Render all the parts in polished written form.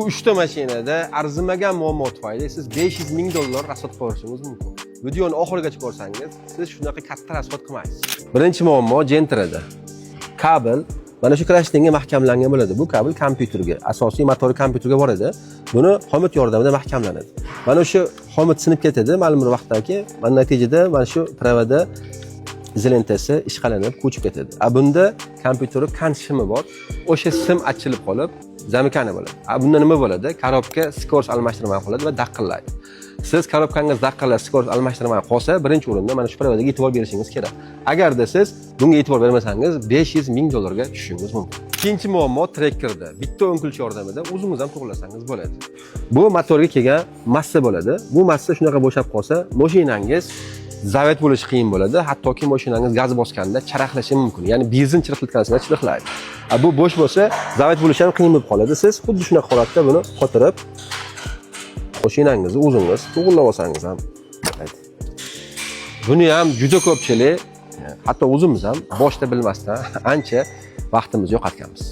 uchta mashinada arzimagan muammo tufayli siz $500,000 rasxod qilishingiz mumkin. Videoni oxirigacha ko'rsangiz, siz shunaqa katta rasxod qilmaysiz. Birinchi muammo jentrada. Kabel mana shu krashtenga mahkamlangan bo'ladi. Bu kabel kompyuterga, asosiy motor kompyuterga boradi. Buni xomut yordamida mahkamlanadi. Mana shu xomut sinib ketadi ma'lum bir vaqtdan keyin, mana natijada mana shu provoda izolentasi ishqalanib, ko'chib ketadi. Bunda kompyuterning kanshimi bor. O'sha sim ochilib qolib, zamikani bo'ladi. Bunda nima bo'ladi? Korobka skors almashtirmay qoladi va daqqillaydi. Siz korobkangiz daqqillab skors almashtirmay qolsa, birinchi o'rinda mana shu provodaga e'tibor berishingiz kerak. Agarda siz bunga e'tibor bermasangiz, $500,000 ga tushishingiz mumkin. Ikkinchi muammo trekkerda. Bitta o'nkulchi yordamida o'zingiz ham to'g'rilasangiz bo'ladi. Bu motorga kelgan massa bo'ladi. Bu massa shunaqa bo'shab qolsa, mashinangiz zavet bo'lishi qiyin bo'ladi. Hattoki mashinangiz gaz bosganda charaqlashi mumkin. Ya'ni benzin chiriqlatganingizda chiriqlaydi. Bu bo'sh bo'lsa, zavet bo'lishi ham qiyin bo'lib qoladi. Siz xuddi shunaqa holatda buni qotirib mashinangizni o'zingiz to'g'rilab olsangiz ham bo'ladi. Buni ham juda ko'pchilik, hatto o'zimiz ham boshda bilmasdan ancha vaqtimizni yo'qotganmiz.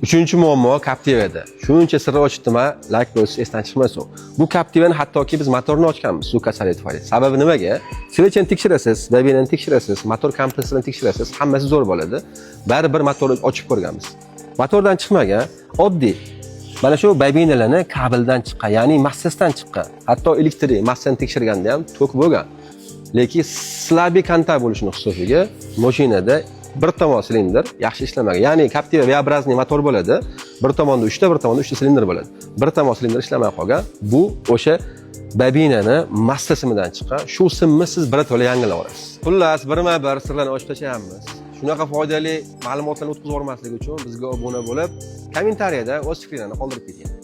Uchinchi muammo Captiva'da. Shuncha sirni ochdimma, like bosish esdan chiqmasin. Bu Captiva'ni hattoki biz motorni ochganmiz suv kasalligi tufayli. Sababi nimaga? Svechini tekshirasiz, dabinani tekshirasiz, motor kompressorini tekshirasiz, hammasi zo'r bo'ladi. Baribir motorni ochib ko'rganmiz. Motordan chiqmagan, oddiy mana shu babinalarni kabeldan chiqqan, ya'ni massasidan chiqqan. Hatto elektrik massasini tekshirganda ham tok bo'lgan. Lekin slabi kontakt bo'lishining hisobiga mashinada bir tomon silindr yaxshi ishlamagan. Ya'ni Captiva V-obrazli motor bo'ladi. Bir tomonda 3 ta, bir tomonda 3 ta silindr bo'ladi. Bir tomon silindr ishlamay qolgan. Bu o'sha babinani massa simidan chiqqan. Shu simni siz birato'la yangilab olasiz. Xullas, birma-bir sirlarni ochib tashlayapmiz. Shunaqa foydali ma'lumotlarni o'tkazib yubormaslik uchun bizga obuna bo'lib, kommentariyada o'z fikrlaringizni qoldirib keting.